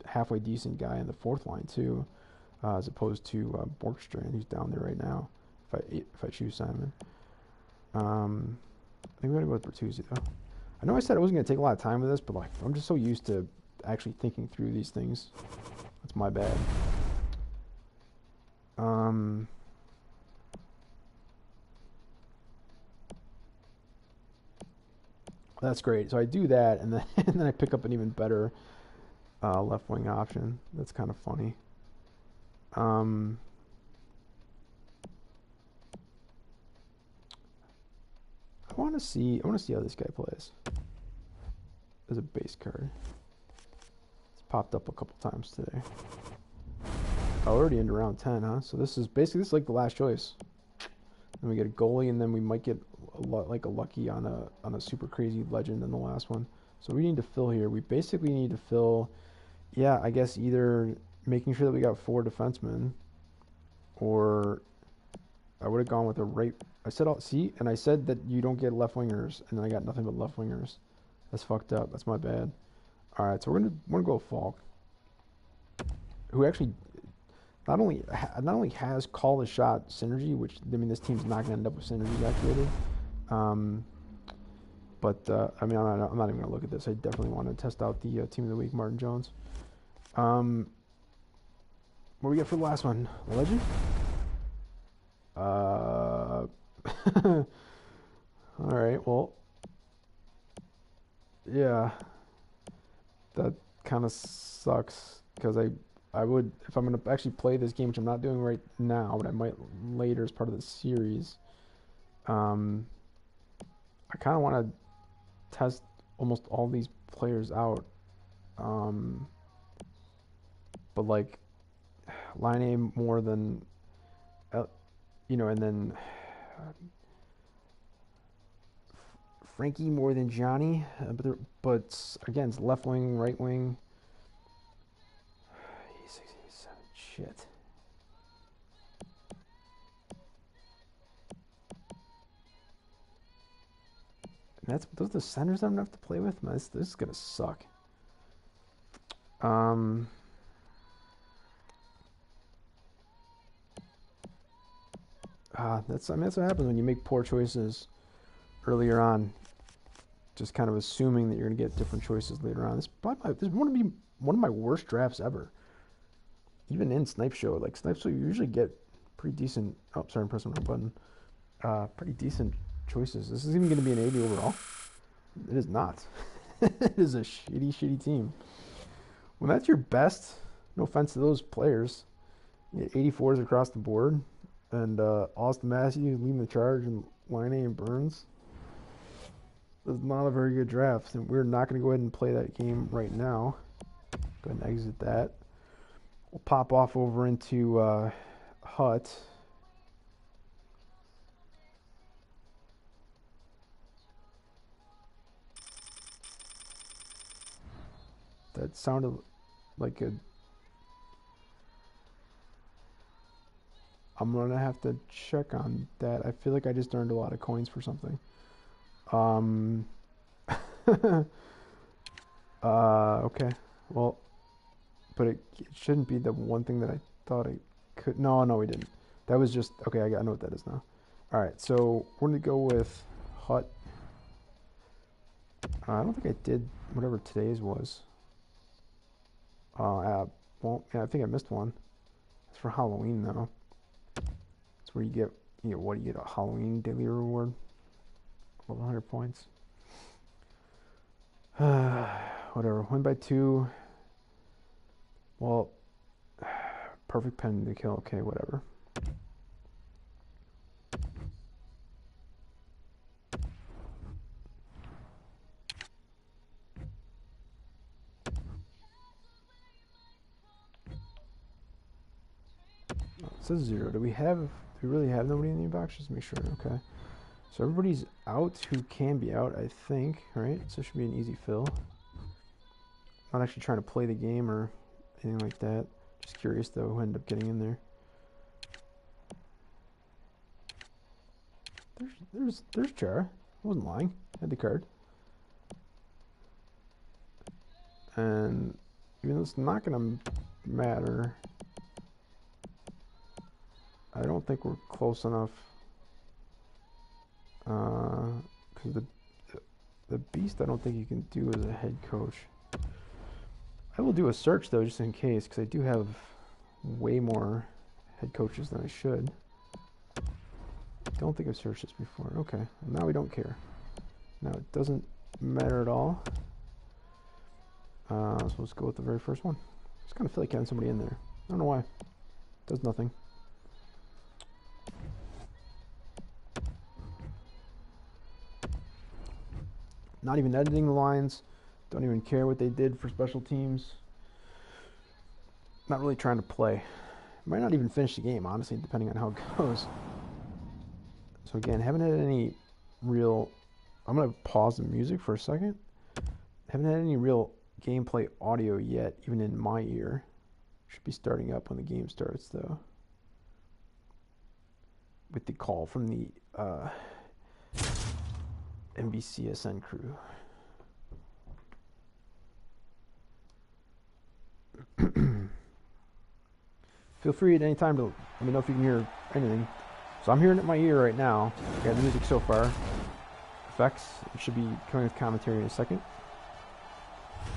halfway decent guy in the 4th line too. As opposed to Borkstrand, who's down there right now. If I choose Simon, I think we're gonna go with Bertuzzi though. I know I said I wasn't gonna take a lot of time with this, but like I'm just so used to actually thinking through these things. That's my bad. That's great. So I do that, and then and then I pick up an even better left wing option. That's kind of funny. I want to see how this guy plays as a base card. It's popped up a couple times today. Already into round 10, huh? So this is like the last choice. Then we get a goalie, and then we might get a lucky on a super crazy legend in the last one. So we need to fill here. We basically need to fill, yeah, I guess either making sure that we got 4 defensemen, or I would have gone with a right. I said, and I said that you don't get left wingers, and then I got nothing but left wingers. That's fucked up. That's my bad. All right, so we're gonna go Falk, who actually not only has call the shot synergy, which I mean this team's not gonna end up with synergies activated. But I mean I'm not even gonna look at this. I definitely want to test out the team of the week, Martin Jones. What do we get for the last one? A legend? Alright, well, yeah, that kind of sucks, because I would, if I'm going to actually play this game, which I'm not doing right now, but I might later as part of the series, I kind of want to test almost all these players out, but like, line A more than, and then Frankie more than Johnny, but again, it's left wing, right wing. Shit. And those are the centers I'm gonna have to play with. Man, this is gonna suck. That's what happens when you make poor choices earlier on. Just kind of assuming that you're gonna get different choices later on. This is going to be one of my worst drafts ever. Even in Snipe Show, like Snipe Show, you usually get pretty decent. Oh, sorry, I'm pressing the wrong button. Pretty decent choices. This is even going to be an 80 overall. It is not. It is a shitty team. When that's your best, no offense to those players, you get 84s across the board, and Austin Matthews leading the charge, and Line A and Burns. This is not a very good draft, and we're not going to go ahead and play that game right now. Go ahead and exit that. We'll pop off over into Hut. That sounded like a... I'm gonna have to check on that. I feel like I just earned a lot of coins for something. Okay. Well, but it shouldn't be the one thing that I thought I could... No, we didn't. That was just... Okay, I know what that is now. Alright, so we're gonna go with hut. I don't think I did whatever today's was. Well, yeah, I think I missed one. It's for Halloween, though. It's where you get, what do you get? A Halloween daily reward? 1,100 points. Whatever. Win by 2. Well, perfect pen to kill. Okay, whatever. It says 0. Do we really have nobody in the box? Just make sure. Okay. So everybody's out who can be out, I think, right? So it should be an easy fill. Not actually trying to play the game or anything like that. Just curious though who ended up getting in there. There's Chara. I wasn't lying. I had the card. And even though it's not gonna matter, I don't think we're close enough. Because the beast, I don't think you can do as a head coach. I will do a search though, just in case, because I do have way more head coaches than I should. Don't think I've searched this before. Okay, well, now we don't care. Now it doesn't matter at all. So let's go with the very first one. I just kind of feel like having somebody in there. I don't know why. Does nothing. Not even editing the lines. Don't even care what they did for special teams. Not really trying to play. Might not even finish the game, honestly, depending on how it goes. So again, haven't had any real... I'm going to pause the music for a second. Haven't had any real gameplay audio yet, even in my ear. Should be starting up when the game starts, though. With the call from the NBCSN crew. Feel free at any time to let me know if you can hear anything. So I'm hearing it in my ear right now. I got the music so far. Effects. It should be coming with commentary in a second.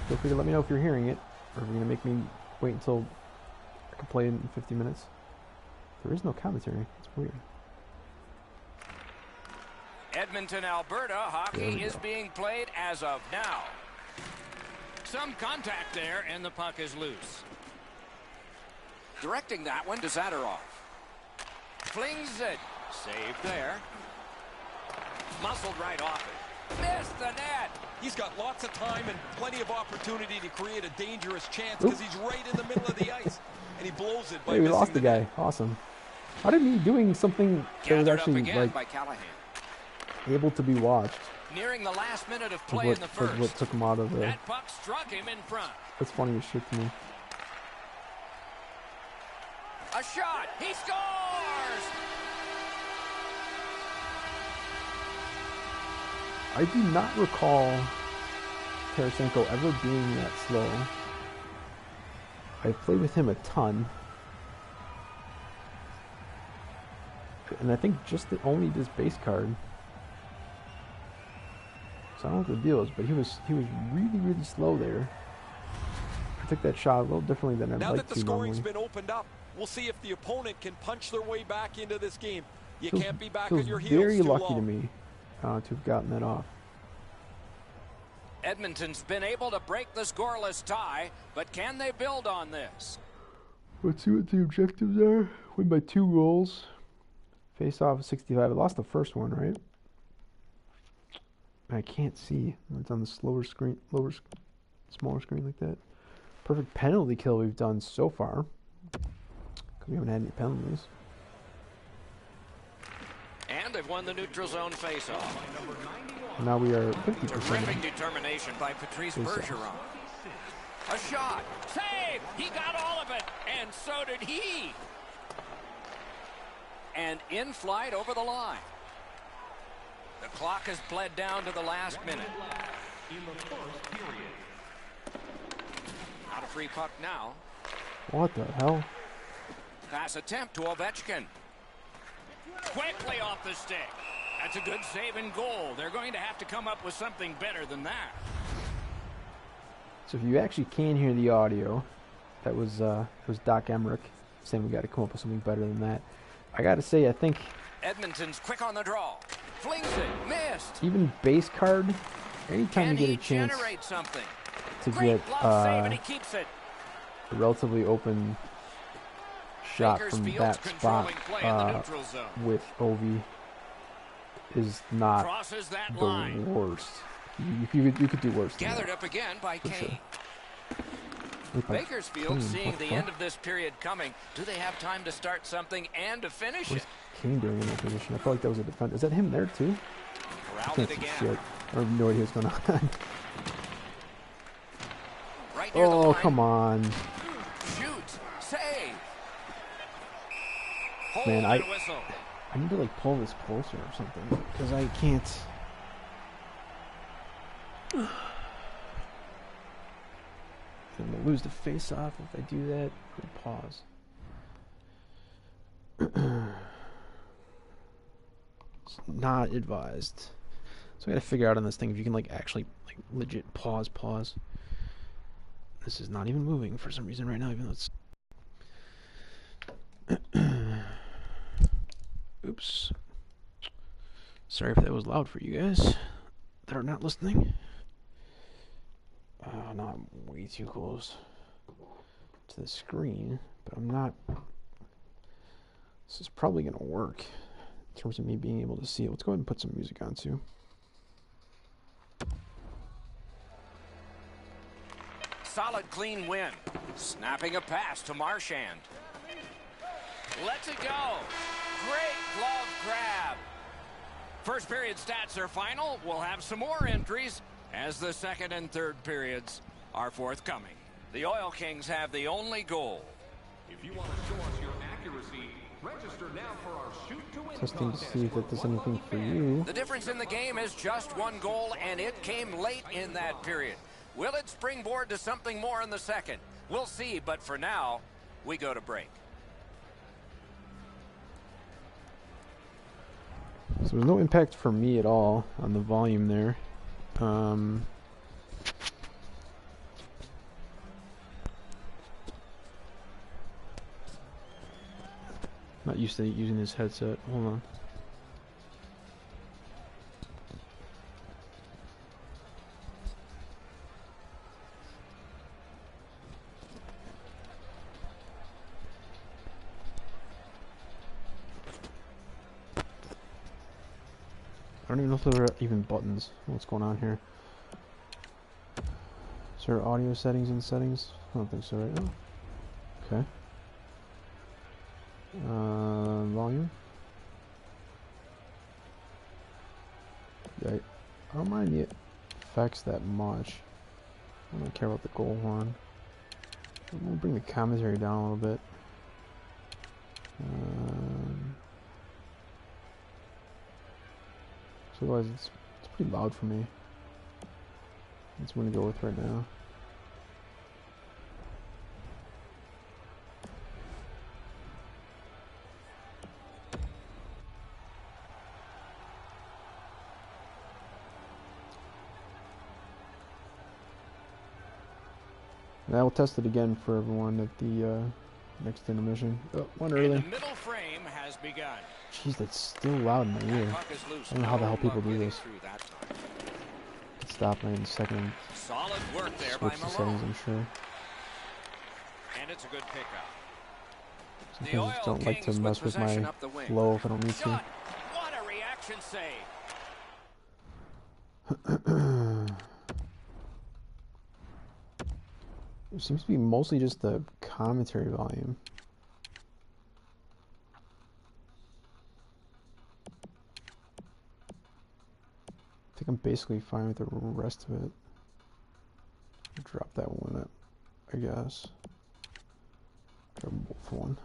Feel free to let me know if you're hearing it, or if you're gonna make me wait until I can play in 50 minutes. There is no commentary. It's weird. Edmonton, Alberta, hockey is being played as of now. Some contact there, and the puck is loose. Directing that one to Zadorov. Flings it. Saved there. Muscled right off it. Missed the net. He's got lots of time and plenty of opportunity to create a dangerous chance because he's right in the middle of the ice. And he blows it by hey, we lost the guy. Net. Awesome. How did he doing something that was actually like by Callahan. Able to be watched? Nearing the last minute of play in the first. What took him out of the... That puck struck him in front. That's funny as shit to me. A shot. He scores! I do not recall Tarasenko ever being that slow. I played with him a ton. And I think just only this base card. So I don't know what the deal is, but he was really, really slow there. I took that shot a little differently than I'd like to. Now that the scoring's been opened up, we'll see if the opponent can punch their way back into this game. You can't be back on your heels very too lucky long. to me to have gotten that off. Edmonton's been able to break the scoreless tie, but can they build on this? Let's see what the objectives are. Win by 2 goals. Face off 65. I lost the first one, right? I can't see. It's on the smaller screen like that. Perfect penalty kill we've done so far. Because we haven't had any penalties. And they've won the neutral zone face-off. Now we are 50%. Terrific determination by Patrice Bergeron. A shot. Save! He got all of it, and so did he. And in flight over the line. The clock has bled down to the last minute. In the first period. Not a free puck now. What the hell? Pass attempt to Ovechkin. Quickly off the stick. That's a good save and goal. They're going to have to come up with something better than that. So if you actually can hear the audio, that was Doc Emmerich saying we got to come up with something better than that. I got to say, I think Edmonton's quick on the draw. Flings it. Missed. even base card, anytime Can you he get a chance generate something? to Great get glove save, and he keeps it. a relatively open shot from Bakersfield's that spot controlling play in the neutral zone. with Ovi is not Crosses that the line. worst. You could do worse than Gathered that, up again by for Kane. sure. Wait, by Bakersfield Kane, seeing what the fuck? end of this period coming. Do they have time to start something and to finish What it? is Kane doing in that position? I felt like that was a defender. Is that him there too? I Corralled can't it see again. shit. I have no idea what's going on. Right near the Oh, line. come on. Shoot. Save. Hold Man, and whistle. I need to like pull this closer or something because I can't. I'm gonna lose the face off if I do that. Pause. It's not advised. So I gotta figure out on this thing if you can like actually like legit pause. This is not even moving for some reason right now, even though it's. Oops. Sorry if that was loud for you guys that are not listening. Now I'm way too close to the screen, but I'm not. This is probably going to work in terms of me being able to see it. Let's go ahead and put some music on too. Solid, clean win. Snapping a pass to Marchand. Lets it go. Great glove grab. First period stats are final. We'll have some more entries as the second and third periods are forthcoming. The Oil Kings have the only goal. If you want to show us your accuracy, register now for our shoot to win Testing to contest see if that does anything for you. The difference in the game is just one goal, and it came late in that period. Will it springboard to something more in the second? We'll see, but for now, we go to break. So there's no impact for me at all on the volume there. Not used to using this headset. Hold on. I don't even know if there are even buttons. What's going on here? Is there audio settings and settings? I don't think so right now. Okay. Volume. Yeah, I don't mind the effects that much. I don't care about the goal horn. I'm gonna bring the commentary down a little bit. So otherwise it's pretty loud for me. That's what I'm gonna go with right now. Now we'll test it again for everyone at the next intermission. Oh, one And early. the middle frame has begun. Jeez, that's still loud in my ear. Puck is loose. I don't know how the hell No people luck do getting this. through that time. Stop right in a second. Solid work there Switch by the settings, Malone. I'm sure. And it's a good pickup. The Sometimes I just Oil don't like to Kings mess with possession my up the wing. flow if I don't need Shot. What a reaction save. to. It seems to be mostly just the commentary volume. I think I'm basically fine with the rest of it. Drop that one up. I guess. Grab both one.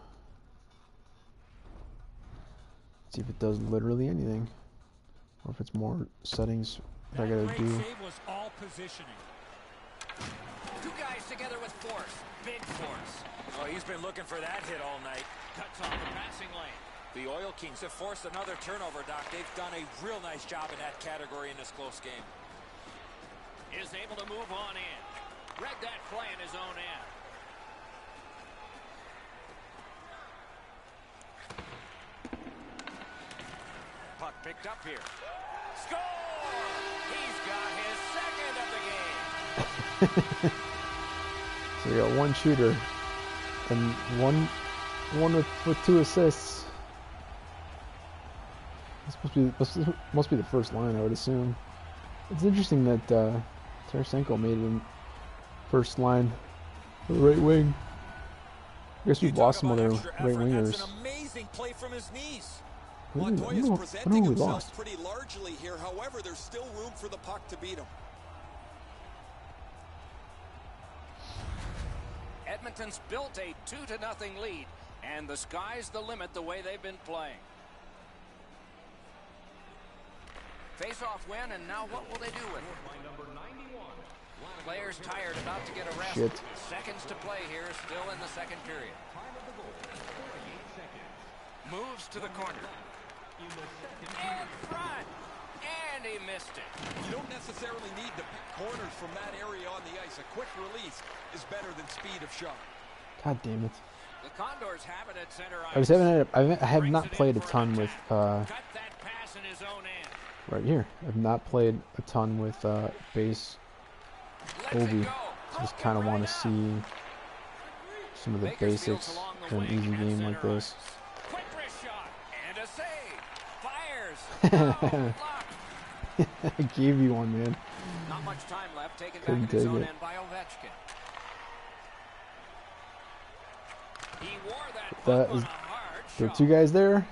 See if it does literally anything, or if it's more settings that I gotta do. Save was all positioning. Two guys together with force. Big force. Oh, he's been looking for that hit all night. Cuts off the passing lane. The Oil Kings have forced another turnover, Doc. They've done a real nice job in that category in this close game. Is able to move on in. Read that play in his own end. Puck picked up here. Score! He's got his second of the game. So we got one shooter and one with 2 assists. This must be the first line, I would assume. It's interesting that Tarasenko made it in first line for the right wing. I guess we've lost some other right wingers. That's an amazing play from his knees. Montoya's I presenting don't know who we himself lost. pretty largely here. However, there's still room for the puck to beat him. Edmonton's built a 2-0 lead, and the sky's the limit the way they've been playing. Face-off win, and now what will they do with it? Players tired, about to get arrested. Shit. Seconds to play here, still in the second period. Moves to the corner. In front, and he missed it. You don't necessarily need to pick corners from that area on the ice. A quick release is better than speed of shot. God damn it! The Condors have it at center ice. I have not played a ton with Cut that pass in his own end. right here. I've not played a ton with base Obi. Just kind of want to see some of the basics in an easy game like this. Quick wrist shot and a save. Fires. Oh, I gave you one, man. not much time left. Taken Couldn't back in his take own it. end by Ovechkin. He wore that That puck is- on a hard There are shot. 2 guys there.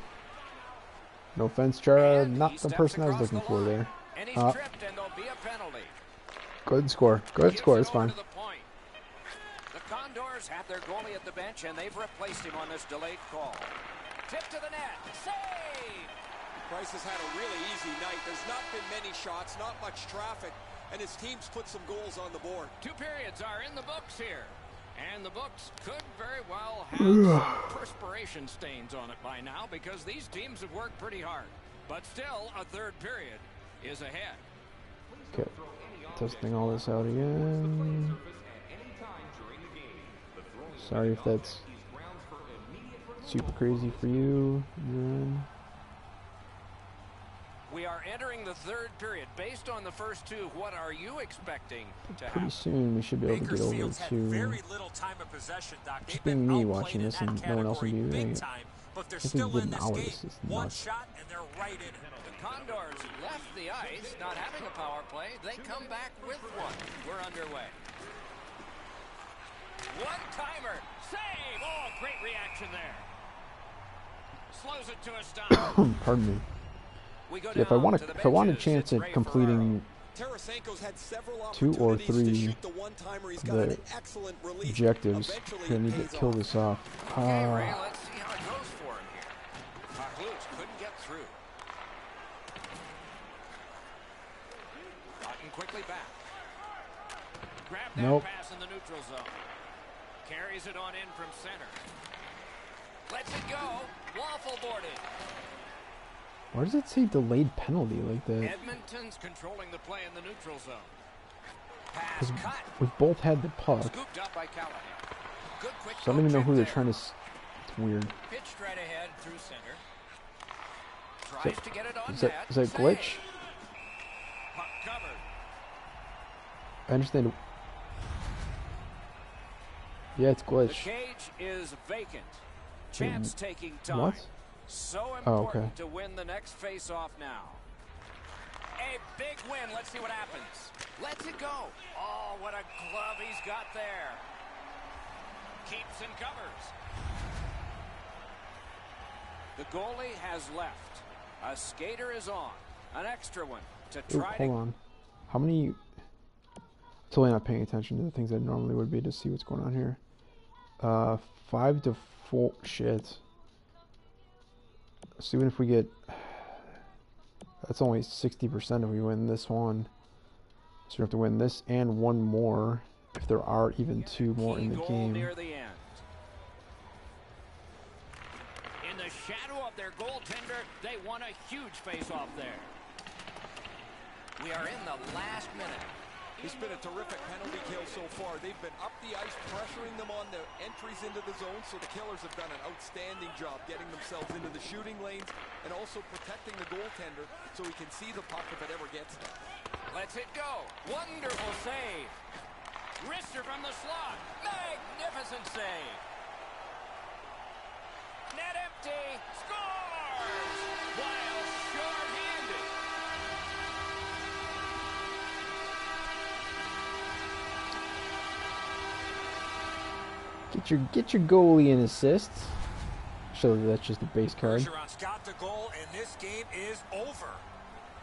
No offense, Chara. And Not he the steps person I was across looking the for line. there. And he's tripped, and there'll be a penalty. Go ahead and score. Go ahead and Gives score. it It's over fine. to the point. The Condors have their goalie at the bench, and they've replaced him on this delayed call. Tip to the net. Save! Price has had a really easy night. There's not been many shots, not much traffic, and his team's put some goals on the board. 2 periods are in the books here. And the books could very well have some perspiration stains on it by now, because these teams have worked pretty hard. But still, a third period is ahead. Okay. Testing all this out again. Sorry if that's super crazy for you. Then We are entering the third period. Based on the first 2, what are you expecting to pretty happen? soon we should be able to get over Bakersfield's had to. very little time of possession, Doc. Just They've been being me outplayed watching in this that and no one else will category be doing big it. time, but they're I think still we in did this an hour. game. This is One nuts. shot and they're right in it. The Condors left the ice, not having a power play. They come back with one. We're underway. One-timer. Save! Oh, great reaction there. Slows it to a stop. Pardon me. We go Yeah, if I down want to the if I want a benches. chance It's at Ray completing Tarasenko's had several 2 or opportunities to 3 shoot the one-timer. He's got the an excellent release. objectives, Eventually, I it need to pays kill off. this off. Okay, Ray, let's see how it goes for him here. Puck loose, couldn't get through. Gotten quickly back. Grab that Nope. pass in the neutral zone. Carries it on in from center. Lets it go. Waffle boarded. Why does it say delayed penalty like that? Edmonton's controlling the play in the neutral zone. Pass 'Cause cut. we've both had the puck, Scooped up by Callahan. Good quick so I don't even know check who they're there. trying to. It's weird. Pitched right ahead through center. Tries to get it on Is that, net. is that Save. glitch? Puck covered. I understand. Yeah, it's The glitch. cage is vacant. Chance taking time. What? So Oh, important okay. to win the next face-off now. A big win. Let's see what happens. Lets it go. Oh, what a glove he's got there. Keeps and covers. The goalie has left. A skater is on. An extra one to Ooh, try hold to... on. How many? Totally not paying attention to the things I normally would be to see what's going on here. 5-4. Shit. So even if we get... That's only 60% if we win this one. So we have to win this and one more if there are even two more in the game. Near the end. In the shadow of their goaltender, they won a huge face-off there. We are in the last minute. It's been a terrific penalty kill so far. They've been up the ice, pressuring them on the entries into the zone, so the Killers have done an outstanding job getting themselves into the shooting lanes and also protecting the goaltender so he can see the puck if it ever gets there. Lets it go. Wonderful save. Wrister from the slot. Magnificent save. Net empty. Scores! While short-handed. Get your goalie an assist. Show that that's just a base card. Bergeron's got the goal, and this game is over.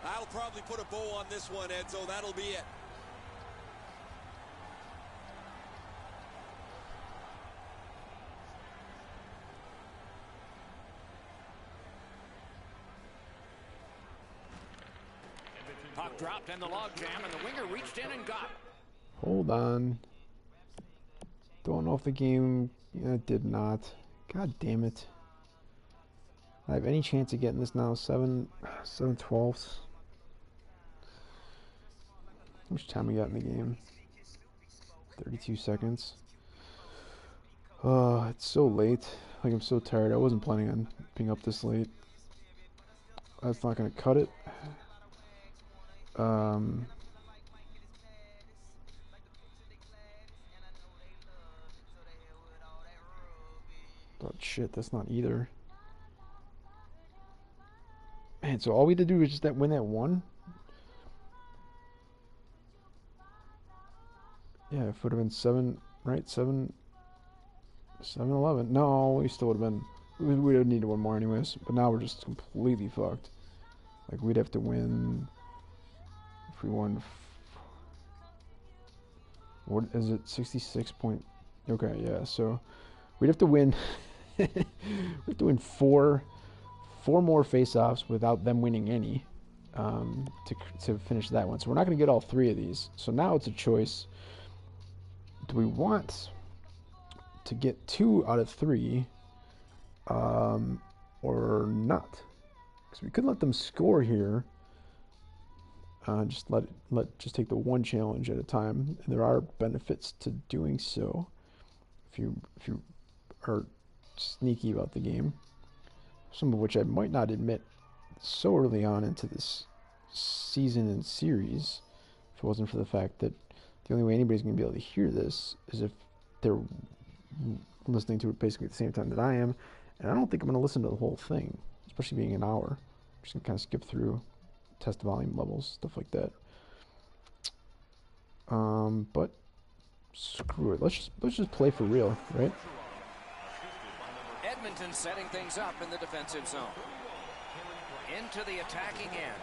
That'll probably put a bow on this one, Edzo. That'll be it. Puck dropped in the logjam, and the winger reached in and got it. Hold on. Don't know if the game... It did not. God damn it. I have any chance of getting this now. 7/12. How much time we got in the game? 32 seconds. It's so late. Like, I'm so tired. I wasn't planning on being up this late. That's not gonna cut it. But shit, that's not either. Man, so all we had to do was just win that one? Yeah, if it would have been 7, right? 7-11. No, we still would have been... We would have needed one more anyways. But now we're just completely fucked. Like, we'd have to win... If we won... What is it? 66 point... Okay, yeah, so... We'd have to win... we have to win four more face-offs without them winning any to finish that one. So we're not going to get all 3 of these. So now it's a choice. Do we want to get 2 out of 3 or not? Because we could let them score here. Just just take the one challenge at a time. And there are benefits to doing so if you are sneaky about the game, some of which I might not admit so early on into this season and series if it wasn't for the fact that the only way anybody's going to be able to hear this is if they're listening to it basically at the same time that I am, and I don't think I'm going to listen to the whole thing, especially being an hour. I'm just going to kind of skip through, test the volume levels, stuff like that. But screw it, let's just play for real, right? Edmonton setting things up in the defensive zone. Into the attacking end.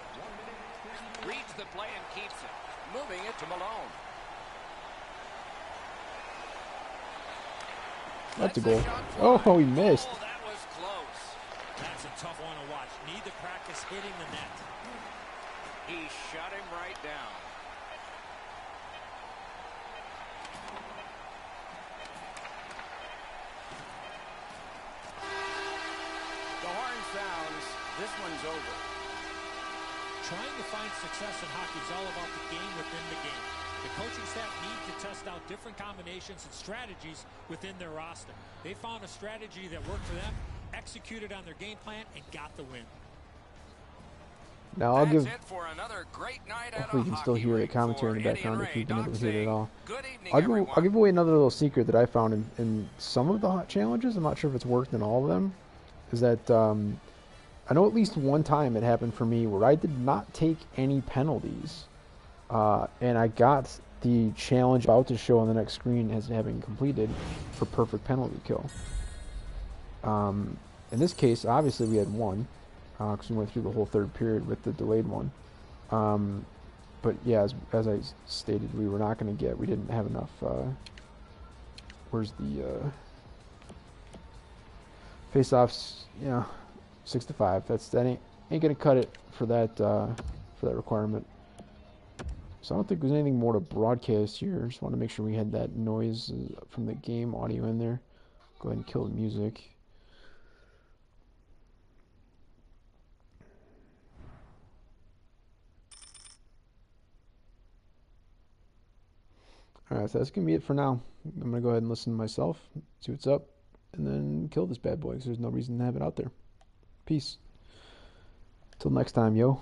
Reads the play and keeps it. Moving it to Malone. That's a goal. Oh, he missed. Oh, that was close. That's a tough one to watch. Need to practice hitting the net. He shut him right down. The horn sounds. This one's over. Trying to find success in hockey is all about the game within the game. The coaching staff need to test out different combinations and strategies within their roster. They found a strategy that worked for them, executed on their game plan, and got the win. Now I'll give... That's it for another great night at Hopefully you can still hear the commentary in the background if you've been able to hear it at all. Good evening, I'll give away another little secret that I found in some of the hot challenges. I'm not sure if it's worked in all of them. Is that I know at least one time it happened for me where I did not take any penalties. And I got the challenge about to show on the next screen as having completed for perfect penalty kill. In this case, obviously we had one, because we went through the whole third period with the delayed one. But yeah, as I stated, we were not going to get. We didn't have enough. Where's the face-offs? You know, 6-5. That ain't gonna cut it for that requirement. So I don't think there's anything more to broadcast here. Just want to make sure we had that noise from the game audio in there. Go ahead and kill the music. Alright, so that's going to be it for now. I'm going to go ahead and listen to myself, see what's up, and then kill this bad boy because there's no reason to have it out there. Peace. Till next time, yo.